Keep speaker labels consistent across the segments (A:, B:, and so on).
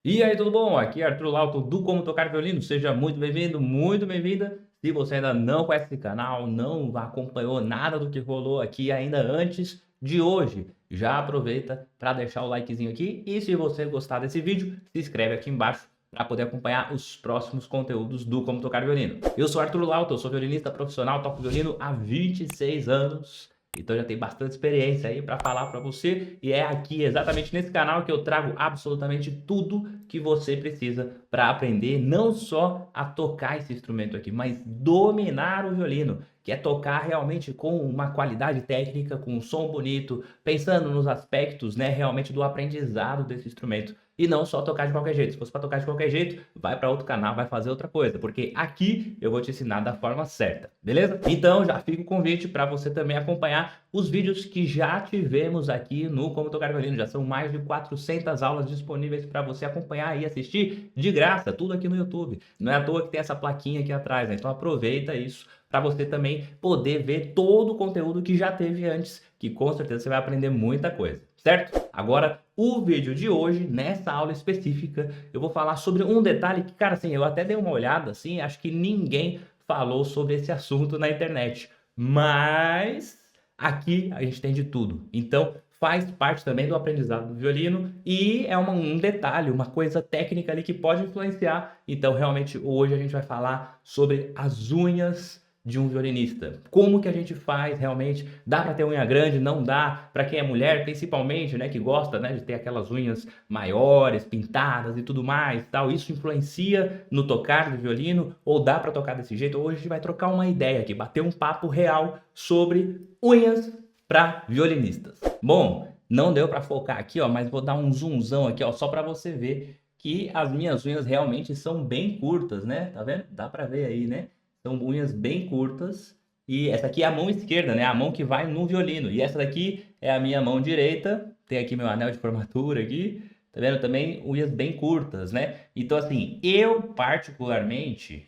A: E aí, tudo bom? Aqui é Arthur Lauto do Como Tocar Violino. Seja muito bem-vindo, muito bem-vinda. Se você ainda não conhece esse canal, não acompanhou nada do que rolou aqui ainda antes de hoje, já aproveita para deixar o likezinho aqui. E se você gostar desse vídeo, se inscreve aqui embaixo para poder acompanhar os próximos conteúdos do Como Tocar Violino. Eu sou Arthur Lauto, eu sou violinista profissional, toco violino há 26 anos. Então já tem bastante experiência aí para falar para você, e é aqui exatamente nesse canal que eu trago absolutamente tudo que você precisa para aprender não só a tocar esse instrumento aqui, mas dominar o violino, que é tocar realmente com uma qualidade técnica, com um som bonito, pensando nos aspectos, né, realmente do aprendizado desse instrumento. E não só tocar de qualquer jeito. Se fosse para tocar de qualquer jeito, vai para outro canal, vai fazer outra coisa, porque aqui eu vou te ensinar da forma certa, beleza? Então já fica o convite para você também acompanhar os vídeos que já tivemos aqui no Como Tocar Violino. Já são mais de 400 aulas disponíveis para você acompanhar e assistir de graça, tudo aqui no YouTube. Não é à toa que tem essa plaquinha aqui atrás, né? Então aproveita isso para você também poder ver todo o conteúdo que já teve antes, que com certeza você vai aprender muita coisa, certo? Agora, o vídeo de hoje, nessa aula específica, eu vou falar sobre um detalhe que, cara, assim, eu até dei uma olhada, assim, acho que ninguém falou sobre esse assunto na internet, mas aqui a gente tem de tudo. Então, faz parte também do aprendizado do violino e é um detalhe, uma coisa técnica ali que pode influenciar. Então, realmente, hoje a gente vai falar sobre as unhas de um violinista. Como que a gente faz realmente? Dá para ter unha grande? Não dá? Para quem é mulher, principalmente, né, que gosta, né, de ter aquelas unhas maiores, pintadas e tudo mais, tal. Isso influencia no tocar do violino ou dá para tocar desse jeito? Hoje a gente vai trocar uma ideia aqui, bater um papo real sobre unhas para violinistas. Bom, não deu para focar aqui, ó, mas vou dar um zoomzão aqui, ó, só para você ver que as minhas unhas realmente são bem curtas, né? Tá vendo? Dá para ver aí, né? São unhas bem curtas. E essa aqui é a mão esquerda, né? A mão que vai no violino. E essa daqui é a minha mão direita. Tem aqui meu anel de formatura aqui. Tá vendo? Também unhas bem curtas, né? Então, assim, eu particularmente,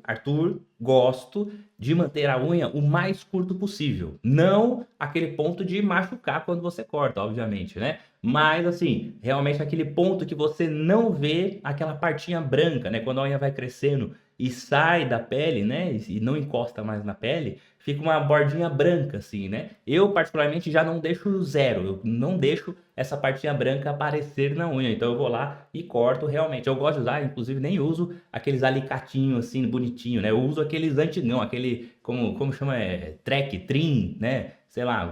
A: Arthur, gosto de manter a unha o mais curto possível. Não aquele ponto de machucar quando você corta, obviamente, né? Mas, assim, realmente aquele ponto que você não vê aquela partinha branca, né? Quando a unha vai crescendo e sai da pele, né? E não encosta mais na pele, fica uma bordinha branca, assim, né? Eu, particularmente, já não deixo zero. Eu não deixo essa partinha branca aparecer na unha. Então, eu vou lá e corto realmente. Eu gosto de usar, inclusive, nem uso aqueles alicatinhos, assim, bonitinho, né? Eu uso aqueles antigão, aquele, como chama? Trek, trim, né? Sei lá,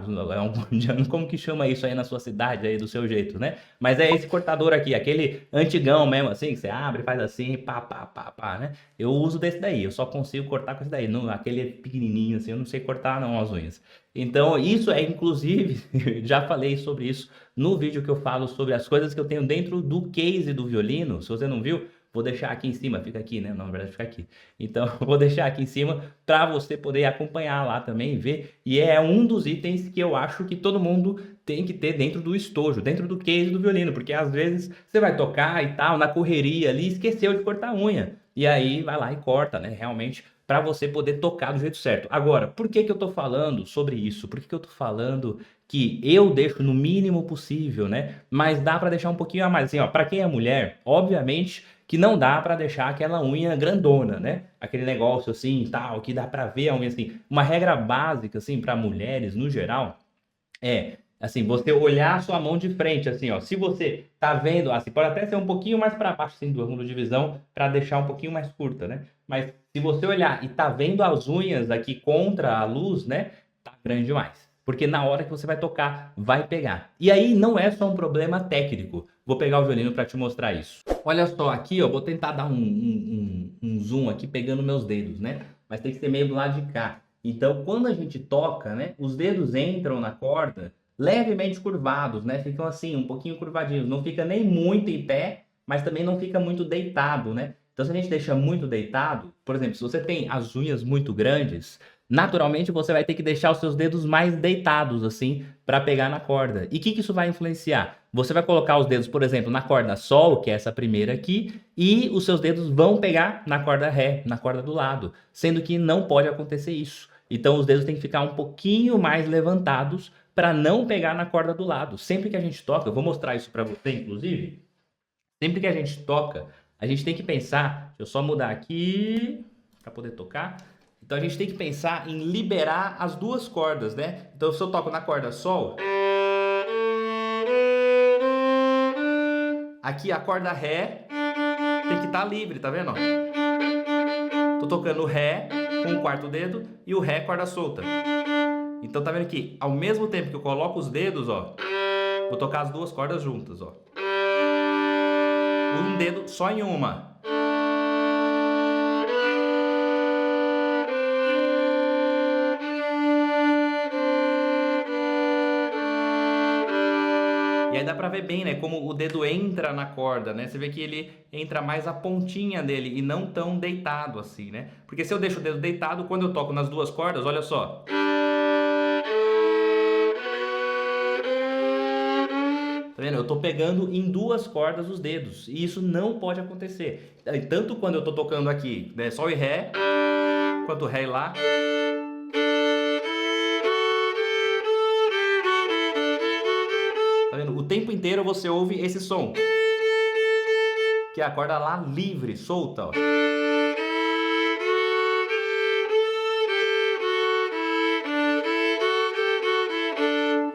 A: como que chama isso aí na sua cidade, aí do seu jeito, né? Mas é esse cortador aqui, aquele antigão mesmo, assim, que você abre, faz assim, pá, pá, pá, pá, né? Eu uso desse daí, eu só consigo cortar com esse daí. Não, aquele pequenininho assim, eu não sei cortar não as unhas. Então, isso é inclusive, já falei sobre isso no vídeo que eu falo sobre as coisas que eu tenho dentro do case do violino. Se você não viu, vou deixar aqui em cima, fica aqui, né? Não, na verdade fica aqui. Então, vou deixar aqui em cima para você poder acompanhar lá também e ver. E é um dos itens que eu acho que todo mundo tem que ter dentro do estojo, dentro do case do violino, porque às vezes você vai tocar e tal, na correria ali, esqueceu de cortar a unha. E aí vai lá e corta, né? Realmente para você poder tocar do jeito certo. Agora, por que que eu tô falando sobre isso? Por que que eu tô falando que eu deixo no mínimo possível, né? Mas dá para deixar um pouquinho a mais. Assim, ó, para quem é mulher, obviamente que não dá para deixar aquela unha grandona, né? Aquele negócio assim, tal, que dá para ver a unha assim. Uma regra básica assim para mulheres no geral é, assim, você olhar a sua mão de frente, assim, ó. Se você tá vendo, assim, pode até ser um pouquinho mais para baixo, assim, do ângulo de visão, para deixar um pouquinho mais curta, né? Mas se você olhar e tá vendo as unhas aqui contra a luz, né? Tá grande demais. Porque na hora que você vai tocar, vai pegar. E aí não é só um problema técnico. Vou pegar o violino para te mostrar isso. Olha só, aqui, ó, vou tentar dar um zoom aqui pegando meus dedos, né? Mas tem que ser meio do lado de cá. Então, quando a gente toca, né, os dedos entram na corda levemente curvados, né? Ficam assim, um pouquinho curvadinhos. Não fica nem muito em pé, mas também não fica muito deitado, né? Então, se a gente deixa muito deitado, por exemplo, se você tem as unhas muito grandes, naturalmente você vai ter que deixar os seus dedos mais deitados, assim, para pegar na corda. E o que isso vai influenciar? Você vai colocar os dedos, por exemplo, na corda Sol, que é essa primeira aqui, e os seus dedos vão pegar na corda Ré, na corda do lado, sendo que não pode acontecer isso. Então os dedos têm que ficar um pouquinho mais levantados para não pegar na corda do lado. Sempre que a gente toca, eu vou mostrar isso para você, inclusive. Sempre que a gente toca, a gente tem que pensar, deixa eu só mudar aqui para poder tocar. Então a gente tem que pensar em liberar as duas cordas, né? Então se eu toco na corda Sol, aqui a corda Ré tem que estar livre, tá vendo? Tô tocando Ré com o quarto dedo e o Ré corda solta. Então tá vendo que ao mesmo tempo que eu coloco os dedos, ó, vou tocar as duas cordas juntas, ó. Um dedo só em uma. E aí dá pra ver bem, né, como o dedo entra na corda, né? Você vê que ele entra mais a pontinha dele e não tão deitado assim, né? Porque se eu deixo o dedo deitado, quando eu toco nas duas cordas, olha só. Tá vendo? Eu tô pegando em duas cordas os dedos, e isso não pode acontecer. Tanto quando eu tô tocando aqui, né, Sol e Ré, quanto Ré e Lá. Tá vendo? O tempo inteiro você ouve esse som, que é a corda Lá livre, solta, ó.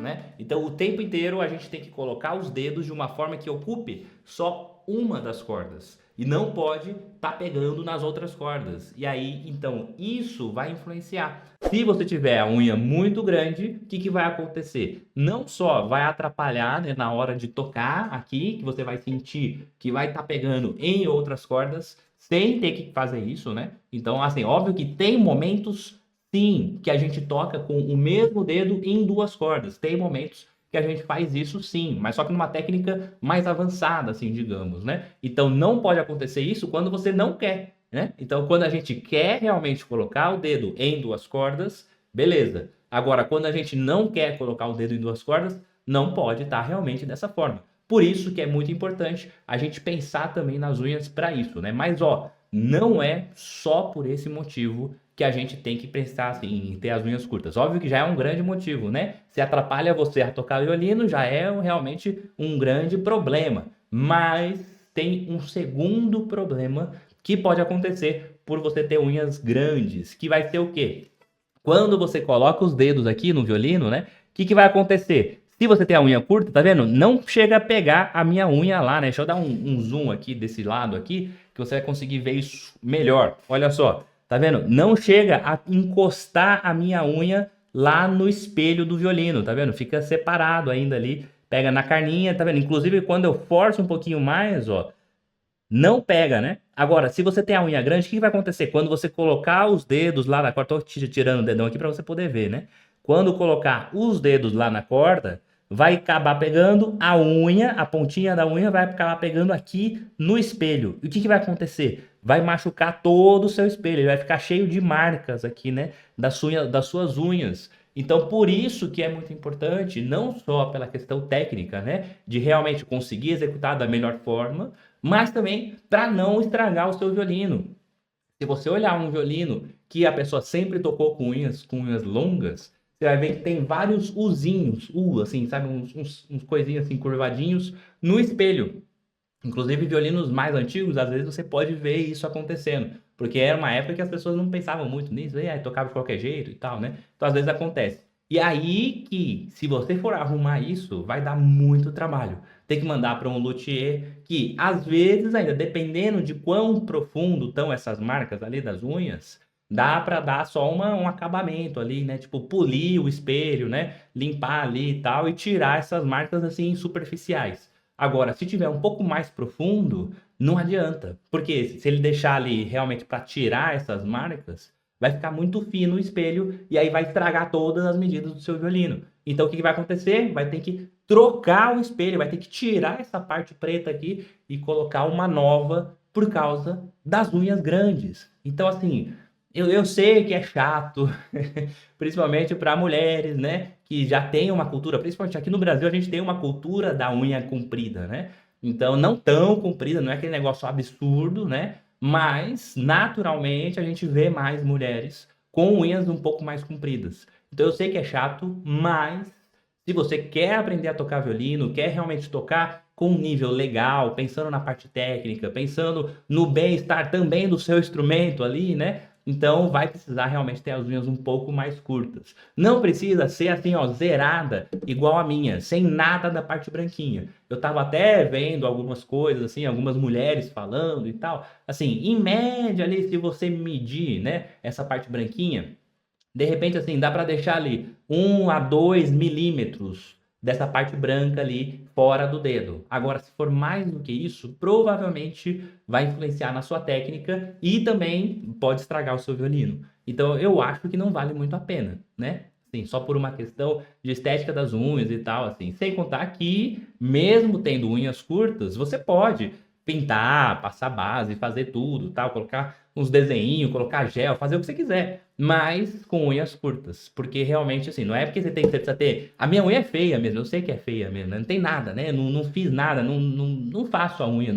A: Né? Então, o tempo inteiro a gente tem que colocar os dedos de uma forma que ocupe só uma das cordas e não pode estar pegando nas outras cordas. E aí, então, isso vai influenciar. Se você tiver a unha muito grande, o que vai acontecer? Não só vai atrapalhar, né, na hora de tocar aqui, que você vai sentir que vai estar pegando em outras cordas, sem ter que fazer isso, né? Então, assim, óbvio que tem momentos, sim, que a gente toca com o mesmo dedo em duas cordas. Tem momentos que a gente faz isso, sim, mas só que numa técnica mais avançada, assim, digamos, né? Então não pode acontecer isso quando você não quer, né? Então quando a gente quer realmente colocar o dedo em duas cordas, beleza. Agora, quando a gente não quer colocar o dedo em duas cordas, não pode estar realmente dessa forma. Por isso que é muito importante a gente pensar também nas unhas para isso, né? Mas ó, não é só por esse motivo que a gente tem que pensar assim, em ter as unhas curtas. Óbvio que já é um grande motivo, né? Se atrapalha você a tocar violino, já é realmente um grande problema. Mas tem um segundo problema que pode acontecer por você ter unhas grandes, que vai ser o quê? Quando você coloca os dedos aqui no violino, né? O que vai acontecer? Se você tem a unha curta, tá vendo? Não chega a pegar a minha unha lá, né? Deixa eu dar um zoom aqui desse lado aqui, que você vai conseguir ver isso melhor. Olha só, tá vendo? Não chega a encostar a minha unha lá no espelho do violino, tá vendo? Fica separado ainda ali, pega na carninha, tá vendo? Inclusive, quando eu forço um pouquinho mais, ó, não pega, né? Agora, se você tem a unha grande, o que vai acontecer? Quando você colocar os dedos lá na corda, tô tirando o dedão aqui para você poder ver, né? Quando colocar os dedos lá na corda, vai acabar pegando a unha, a pontinha da unha vai acabar pegando aqui no espelho. E o que vai acontecer? Vai machucar todo o seu espelho, ele vai ficar cheio de marcas aqui, né? Das suas unhas. Então, por isso que é muito importante, não só pela questão técnica, né? De realmente conseguir executar da melhor forma, mas também para não estragar o seu violino. Se você olhar um violino que a pessoa sempre tocou com unhas longas, você vai ver que tem vários uzinhos, assim, sabe, uns coisinhos assim curvadinhos no espelho. Inclusive violinos mais antigos, às vezes você pode ver isso acontecendo, porque era uma época que as pessoas não pensavam muito nisso, e aí tocava de qualquer jeito e tal, né? Então às vezes acontece. E aí que, se você for arrumar isso, vai dar muito trabalho. Tem que mandar para um luthier que, às vezes, ainda dependendo de quão profundo estão essas marcas ali das unhas, dá para dar só um acabamento ali, né? Tipo, polir o espelho, né? Limpar ali e tal, e tirar essas marcas assim superficiais. Agora, se tiver um pouco mais profundo, não adianta. Porque se ele deixar ali realmente para tirar essas marcas, vai ficar muito fino o espelho e aí vai estragar todas as medidas do seu violino. Então, o que vai acontecer? Vai ter que trocar o espelho, vai ter que tirar essa parte preta aqui e colocar uma nova por causa das unhas grandes. Então, assim, eu sei que é chato, principalmente para mulheres, né? Que já tem uma cultura, principalmente aqui no Brasil, a gente tem uma cultura da unha comprida, né? Então, não tão comprida, não é aquele negócio absurdo, né? Mas, naturalmente, a gente vê mais mulheres com unhas um pouco mais compridas. Então, eu sei que é chato, mas se você quer aprender a tocar violino, quer realmente tocar com um nível legal, pensando na parte técnica, pensando no bem-estar também do seu instrumento ali, né? Então vai precisar realmente ter as unhas um pouco mais curtas. Não precisa ser assim, ó, zerada, igual a minha, sem nada da parte branquinha. Eu tava até vendo algumas coisas, assim, algumas mulheres falando e tal. Assim, em média ali, se você medir, né, essa parte branquinha, de repente, assim, dá para deixar ali 1 a 2 milímetros dessa parte branca ali fora do dedo. Agora, se for mais do que isso, provavelmente vai influenciar na sua técnica e também pode estragar o seu violino. Então, eu acho que não vale muito a pena, né? Assim, só por uma questão de estética das unhas e tal, assim. Sem contar que, mesmo tendo unhas curtas, você pode pintar, passar base, fazer tudo, tal, colocar uns desenhinhos, colocar gel, fazer o que você quiser, mas com unhas curtas, porque realmente assim, não é porque você precisa ter, a minha unha é feia mesmo, eu sei que é feia mesmo, né? Não tem nada, né? Não fiz nada, não faço a unha,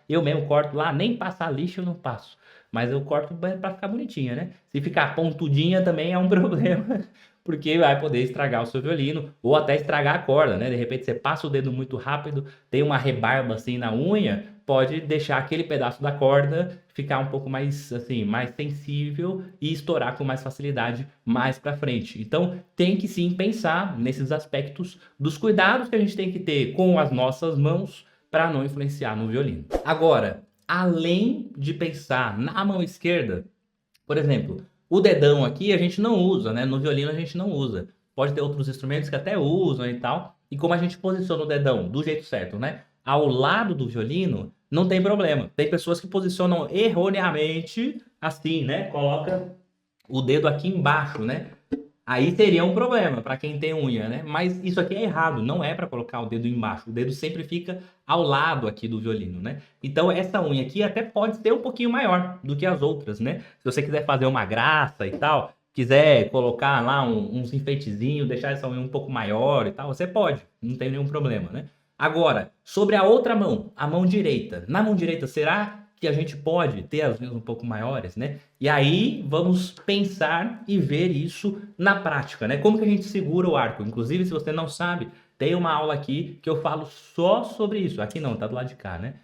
A: eu mesmo corto lá, nem passar lixo eu não passo, mas eu corto para ficar bonitinha, né? Se ficar pontudinha também é um problema, porque vai poder estragar o seu violino ou até estragar a corda, né? De repente você passa o dedo muito rápido, tem uma rebarba assim na unha, pode deixar aquele pedaço da corda ficar um pouco mais assim, mais sensível e estourar com mais facilidade mais para frente. Então, tem que sim pensar nesses aspectos dos cuidados que a gente tem que ter com as nossas mãos para não influenciar no violino. Agora, além de pensar na mão esquerda, por exemplo, o dedão aqui a gente não usa, né? No violino a gente não usa. Pode ter outros instrumentos que até usam e tal. E como a gente posiciona o dedão do jeito certo, né? Ao lado do violino, não tem problema. Tem pessoas que posicionam erroneamente assim, né? Coloca o dedo aqui embaixo, né? Aí seria um problema para quem tem unha, né? Mas isso aqui é errado, não é para colocar o dedo embaixo. O dedo sempre fica ao lado aqui do violino, né? Então essa unha aqui até pode ser um pouquinho maior do que as outras, né? Se você quiser fazer uma graça e tal, quiser colocar lá uns enfeitezinhos, deixar essa unha um pouco maior e tal, você pode, não tem nenhum problema, né? Agora, sobre a outra mão, a mão direita. Na mão direita, será que a gente pode ter as unhas um pouco maiores, né? E aí vamos pensar e ver isso na prática, né? Como que a gente segura o arco? Inclusive, se você não sabe, tem uma aula aqui que eu falo só sobre isso. Aqui não, tá do lado de cá, né?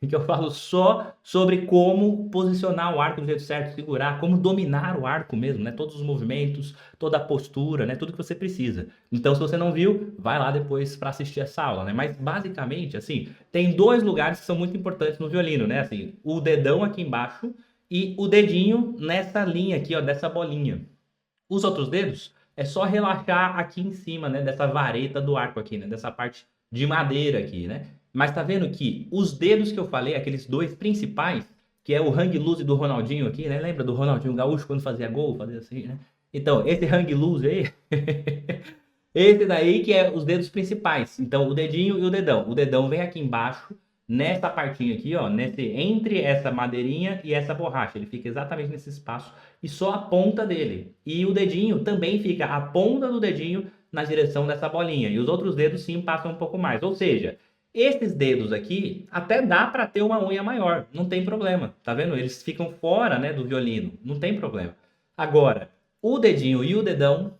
A: Que eu falo só sobre como posicionar o arco do jeito certo, segurar, como dominar o arco mesmo, né? Todos os movimentos, toda a postura, né? Tudo que você precisa. Então, se você não viu, vai lá depois para assistir essa aula, né? Mas basicamente, assim, tem 2 lugares que são muito importantes no violino, né? Assim, o dedão aqui embaixo e o dedinho nessa linha aqui, ó, dessa bolinha. Os outros dedos é só relaxar aqui em cima, né? Dessa vareta do arco aqui, né? Dessa parte de madeira aqui, né? Mas tá vendo que os dedos que eu falei, aqueles 2 principais, que é o hang loose do Ronaldinho aqui, né? Lembra do Ronaldinho Gaúcho quando fazia gol, fazia assim, né? Então, esse hang loose aí, esse daí que é os dedos principais. Então, o dedinho e o dedão. O dedão vem aqui embaixo, nessa partinha aqui, ó, entre essa madeirinha e essa borracha. Ele fica exatamente nesse espaço e só a ponta dele. E o dedinho também fica a ponta do dedinho na direção dessa bolinha. E os outros dedos sim passam um pouco mais. Ou seja, esses dedos aqui até dá para ter uma unha maior, não tem problema, tá vendo? Eles ficam fora, né, do violino, não tem problema. Agora, o dedinho e o dedão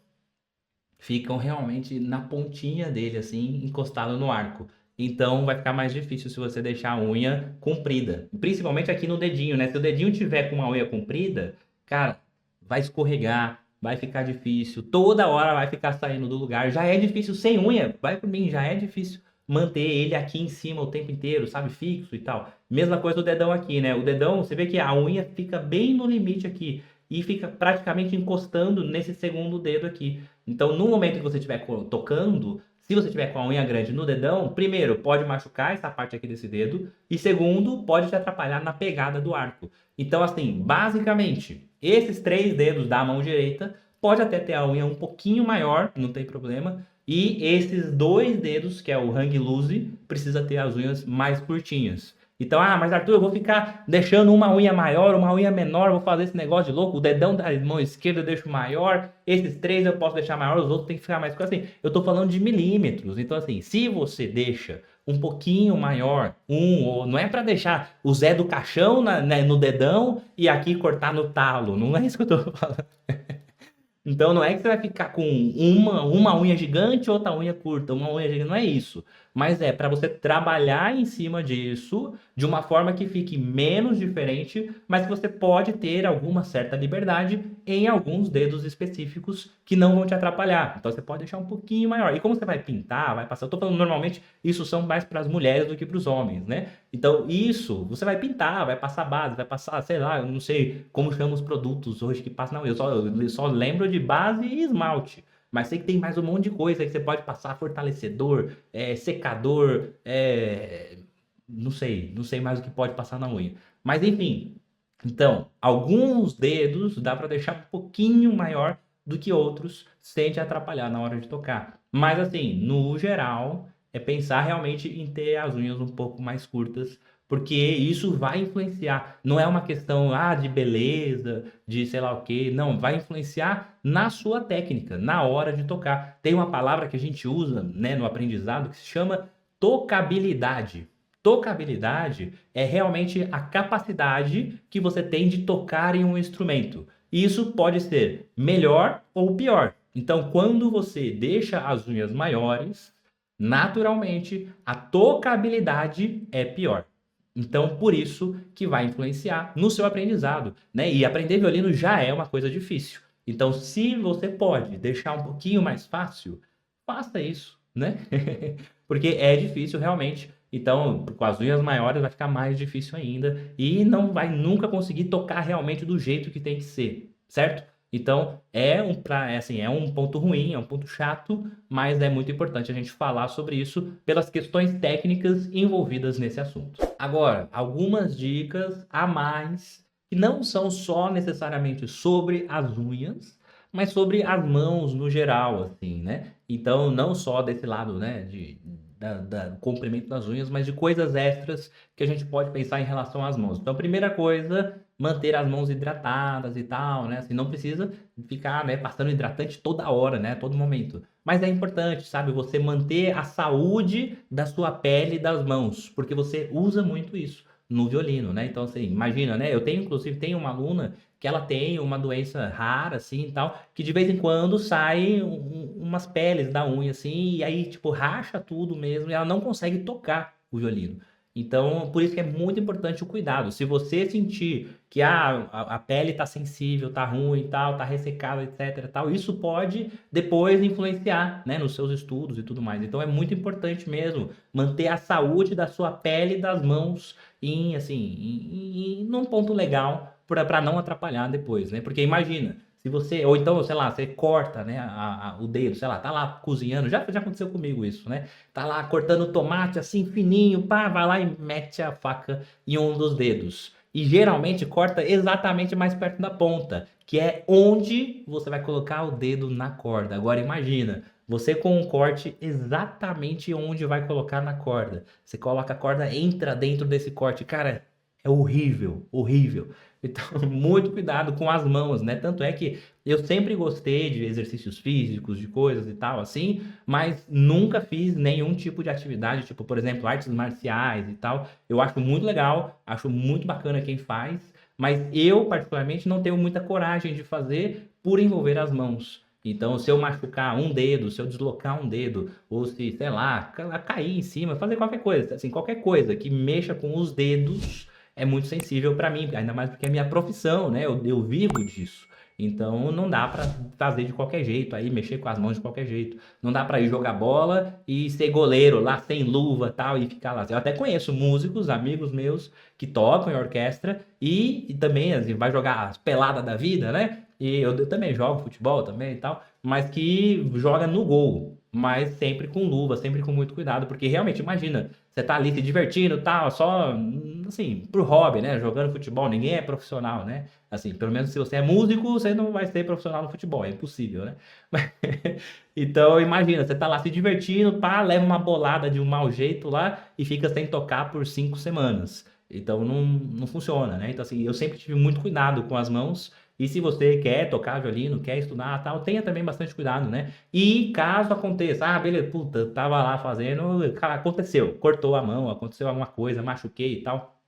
A: ficam realmente na pontinha dele, assim, encostado no arco. Então vai ficar mais difícil se você deixar a unha comprida, principalmente aqui no dedinho, né? Se o dedinho tiver com uma unha comprida, cara, vai escorregar, vai ficar difícil, toda hora vai ficar saindo do lugar. Já é difícil sem unha, vai por mim, já é difícil manter ele aqui em cima o tempo inteiro, sabe, fixo e tal. Mesma coisa o dedão aqui, né? O dedão, você vê que a unha fica bem no limite aqui e fica praticamente encostando nesse segundo dedo aqui. Então, no momento que você estiver tocando, se você tiver com a unha grande no dedão, primeiro, pode machucar essa parte aqui desse dedo e segundo, pode te atrapalhar na pegada do arco. Então, assim, basicamente, esses 3 dedos da mão direita pode até ter a unha um pouquinho maior, não tem problema. E esses 2 dedos, que é o hang loose, precisa ter as unhas mais curtinhas. Então, mas Arthur, eu vou ficar deixando uma unha maior, uma unha menor, vou fazer esse negócio de louco, o dedão da mão esquerda eu deixo maior, esses 3 eu posso deixar maior, os outros tem que ficar mais curto. Assim, eu tô falando de milímetros. Então, assim, se você deixa um pouquinho maior, ou não é para deixar o Zé do Caixão no dedão e aqui cortar no talo, não é isso que eu tô falando. Então não é que você vai ficar com uma unha gigante, outra unha curta, uma unha gigante, não é isso. Mas é para você trabalhar em cima disso de uma forma que fique menos diferente, mas que você pode ter alguma certa liberdade em alguns dedos específicos que não vão te atrapalhar. Então você pode deixar um pouquinho maior. E como você vai pintar, vai passar, eu tô falando normalmente isso são mais para as mulheres do que para os homens, né? Então isso, você vai pintar, vai passar base, vai passar, sei lá, eu não sei como chamam os produtos hoje que passam, não, eu só lembro de base e esmalte. Mas sei que tem mais um monte de coisa que você pode passar, fortalecedor, secador, não sei mais o que pode passar na unha. Mas enfim, então, alguns dedos dá para deixar um pouquinho maior do que outros sem te atrapalhar na hora de tocar. Mas assim, no geral, é pensar realmente em ter as unhas um pouco mais curtas, porque isso vai influenciar. Não é uma questão de beleza, de sei lá o quê. Não, vai influenciar na sua técnica, na hora de tocar. Tem uma palavra que a gente usa, né, no aprendizado que se chama tocabilidade. Tocabilidade é realmente a capacidade que você tem de tocar em um instrumento. E isso pode ser melhor ou pior. Então, quando você deixa as unhas maiores, naturalmente a tocabilidade é pior. Então, por isso que vai influenciar no seu aprendizado, né? E aprender violino já é uma coisa difícil. Então, se você pode deixar um pouquinho mais fácil, faça isso, né? Porque é difícil realmente. Então, com as unhas maiores vai ficar mais difícil ainda e não vai nunca conseguir tocar realmente do jeito que tem que ser, certo? Então, é um ponto ruim, é um ponto chato, mas é muito importante a gente falar sobre isso pelas questões técnicas envolvidas nesse assunto. Agora, algumas dicas a mais que não são só necessariamente sobre as unhas, mas sobre as mãos no geral, assim, né? Então, não só desse lado, né, do comprimento das unhas, mas de coisas extras que a gente pode pensar em relação às mãos. Então, primeira coisa, manter as mãos hidratadas e tal, né? Assim, não precisa ficar, né, passando hidratante toda hora, né, todo momento. Mas é importante, sabe, você manter a saúde da sua pele e das mãos, porque você usa muito isso no violino, né? Então, assim, imagina, né? Eu tenho, inclusive, tenho uma aluna que ela tem uma doença rara, assim, e tal, que de vez em quando sai umas peles da unha, assim, e aí, tipo, racha tudo mesmo, e ela não consegue tocar o violino. Então, por isso que é muito importante o cuidado. Se você sentir que a pele tá sensível, tá ruim, tal, tá ressecada, etc, tal, isso pode depois influenciar, né, nos seus estudos e tudo mais. Então, é muito importante mesmo manter a saúde da sua pele e das mãos num ponto legal para não atrapalhar depois, né? Porque imagina, se você, ou então, sei lá, você corta, né, o dedo, sei lá, tá lá cozinhando, já aconteceu comigo isso, né? Tá lá cortando tomate assim fininho, pá, vai lá e mete a faca em um dos dedos. E geralmente corta exatamente mais perto da ponta, que é onde você vai colocar o dedo na corda. Agora imagina, você com um corte exatamente onde vai colocar na corda. Você coloca a corda, entra dentro desse corte. Cara, é horrível, horrível. Então, muito cuidado com as mãos, né? Tanto é que eu sempre gostei de exercícios físicos, de coisas e tal, assim, mas nunca fiz nenhum tipo de atividade, tipo, por exemplo, artes marciais e tal. Eu acho muito legal, acho muito bacana quem faz, mas eu, particularmente, não tenho muita coragem de fazer por envolver as mãos. Então, se eu machucar um dedo, se eu deslocar um dedo, ou se, sei lá, cair em cima, fazer qualquer coisa, assim, qualquer coisa que mexa com os dedos é muito sensível para mim, ainda mais porque é minha profissão, né? Eu vivo disso. Então não dá para fazer de qualquer jeito, aí mexer com as mãos de qualquer jeito. Não dá para ir jogar bola e ser goleiro lá sem luva, tal, e ficar lá. Eu até conheço músicos, amigos meus que tocam em orquestra e também assim, vai jogar as peladas da vida, né? E eu também jogo futebol também e tal, mas que joga no gol, mas sempre com luva, sempre com muito cuidado, porque realmente imagina, você tá ali se divertindo, tal, só assim, pro hobby, né? Jogando futebol, ninguém é profissional, né? Assim, pelo menos se você é músico, você não vai ser profissional no futebol, é impossível, né? Então, imagina, você tá lá se divertindo, pá, leva uma bolada de um mau jeito lá e fica sem tocar por 5 semanas. Então, não funciona, né? Então, assim, eu sempre tive muito cuidado com as mãos. E se você quer tocar violino, quer estudar, tal, tenha também bastante cuidado, né? E caso aconteça, beleza, puta, tava lá fazendo, cara, aconteceu, cortou a mão, aconteceu alguma coisa, machuquei e tal.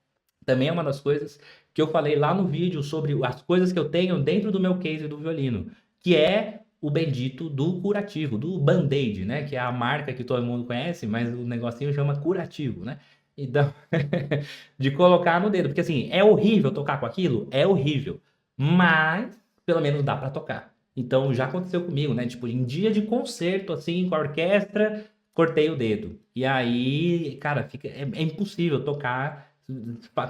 A: Também é uma das coisas que eu falei lá no vídeo sobre as coisas que eu tenho dentro do meu case do violino, que é o bendito do curativo, do Band-Aid, né? Que é a marca que todo mundo conhece, mas o negocinho chama curativo, né? Então, de colocar no dedo, porque assim, é horrível tocar com aquilo? É horrível, mas pelo menos dá pra tocar. Então já aconteceu comigo, né? Tipo, em dia de concerto, assim, com a orquestra, cortei o dedo. E aí, cara, é impossível tocar,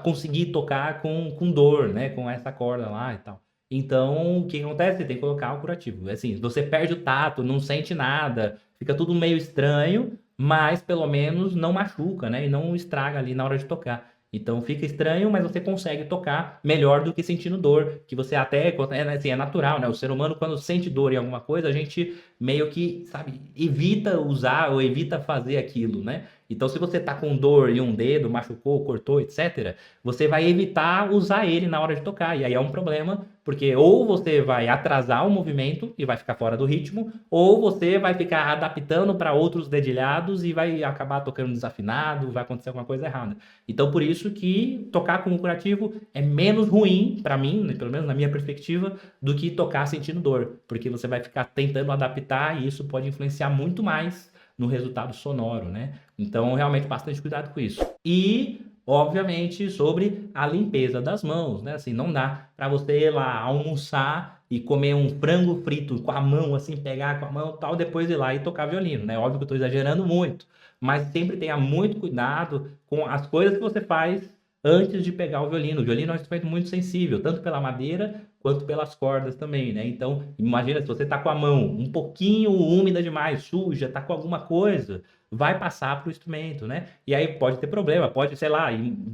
A: conseguir tocar com dor, né? Com essa corda lá e tal. Então, o que acontece? Você tem que colocar o curativo. Assim, você perde o tato, não sente nada, fica tudo meio estranho, mas pelo menos não machuca, né? E não estraga ali na hora de tocar. Então fica estranho, mas você consegue tocar melhor do que sentindo dor, que você até, assim, é natural, né? O ser humano, quando sente dor em alguma coisa, a gente meio que, sabe, evita usar ou evita fazer aquilo, né? Então, se você tá com dor em um dedo, machucou, cortou, etc., você vai evitar usar ele na hora de tocar. E aí é um problema, porque ou você vai atrasar o movimento e vai ficar fora do ritmo, ou você vai ficar adaptando para outros dedilhados e vai acabar tocando desafinado, vai acontecer alguma coisa errada. Então, por isso que tocar como curativo é menos ruim para mim, né, pelo menos na minha perspectiva, do que tocar sentindo dor, porque você vai ficar tentando adaptar e isso pode influenciar muito mais no resultado sonoro, né? Então, realmente, bastante cuidado com isso. E, obviamente, sobre a limpeza das mãos, né? Assim, não dá para você ir lá almoçar e comer um frango frito com a mão, assim, pegar com a mão e tal, depois ir lá e tocar violino, né? Óbvio que eu estou exagerando muito, mas sempre tenha muito cuidado com as coisas que você faz antes de pegar o violino. O violino é um instrumento muito sensível, tanto pela madeira quanto pelas cordas também, né? Então, imagina se você tá com a mão um pouquinho úmida demais, suja, tá com alguma coisa, vai passar para o instrumento, né? E aí pode ter problema, pode, sei lá,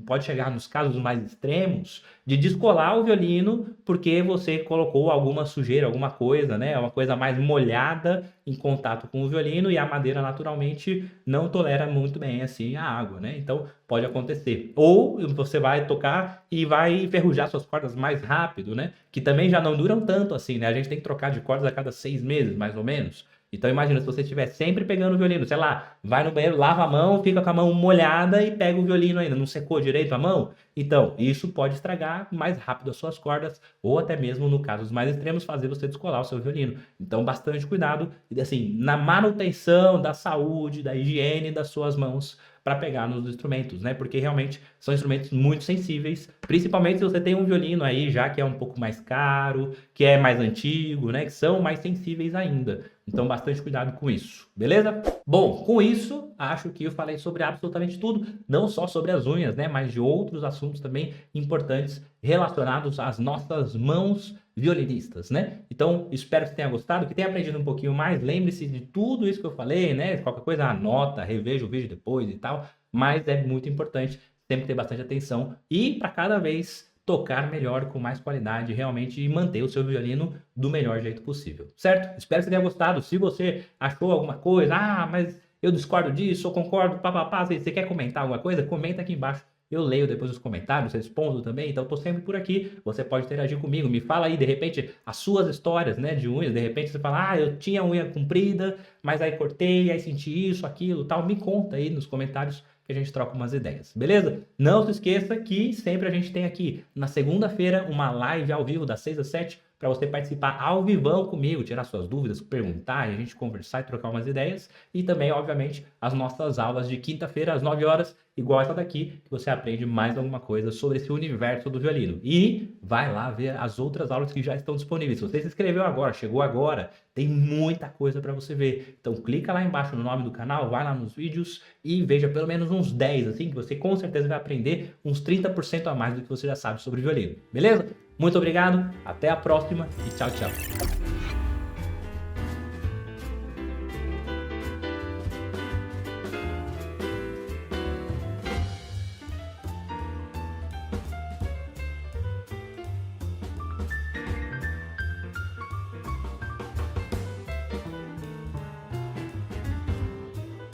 A: pode chegar nos casos mais extremos de descolar o violino porque você colocou alguma sujeira, alguma coisa, né? Uma coisa mais molhada em contato com o violino e a madeira naturalmente não tolera muito bem assim a água, né? Então pode acontecer. Ou você vai tocar e vai enferrujar suas cordas mais rápido, né? Que também já não duram tanto assim, né? A gente tem que trocar de cordas a cada 6 meses, mais ou menos. Então imagina se você estiver sempre pegando o violino, sei lá, vai no banheiro, lava a mão, fica com a mão molhada e pega o violino ainda, não secou direito a mão? Então, isso pode estragar mais rápido as suas cordas, ou até mesmo, no caso dos mais extremos, fazer você descolar o seu violino. Então, bastante cuidado, assim, na manutenção da saúde, da higiene das suas mãos para pegar nos instrumentos, né? Porque realmente são instrumentos muito sensíveis, principalmente se você tem um violino aí já que é um pouco mais caro, que é mais antigo, né? Que são mais sensíveis ainda. Então, bastante cuidado com isso, beleza? Bom, com isso, acho que eu falei sobre absolutamente tudo, não só sobre as unhas, né? Mas de outros assuntos também importantes relacionados às nossas mãos violinistas, né? Então, espero que você tenha gostado, que tenha aprendido um pouquinho mais. Lembre-se de tudo isso que eu falei, né? Qualquer coisa, anota, reveja o vídeo depois e tal. Mas é muito importante sempre ter bastante atenção e para cada vez tocar melhor, com mais qualidade, realmente, e manter o seu violino do melhor jeito possível, certo? Espero que você tenha gostado. Se você achou alguma coisa, mas eu discordo disso, eu concordo, papapá, se você quer comentar alguma coisa, comenta aqui embaixo. Eu leio depois os comentários, respondo também, então eu tô sempre por aqui. Você pode interagir comigo, me fala aí, de repente, as suas histórias, né, de unhas. De repente você fala, eu tinha unha comprida, mas aí cortei, aí senti isso, aquilo, tal. Me conta aí nos comentários que a gente troca umas ideias, beleza? Não se esqueça que sempre a gente tem aqui, na segunda-feira, uma live ao vivo das 6 às 7, para você participar ao vivão comigo, tirar suas dúvidas, perguntar, e a gente conversar e trocar umas ideias. E também, obviamente, as nossas aulas de quinta-feira às 9 horas, igual essa daqui, que você aprende mais alguma coisa sobre esse universo do violino. E vai lá ver as outras aulas que já estão disponíveis. Se você se inscreveu agora, chegou agora, tem muita coisa para você ver. Então clica lá embaixo no nome do canal, vai lá nos vídeos e veja pelo menos uns 10, assim, que você com certeza vai aprender uns 30% a mais do que você já sabe sobre violino. Beleza? Muito obrigado, até a próxima e tchau, tchau.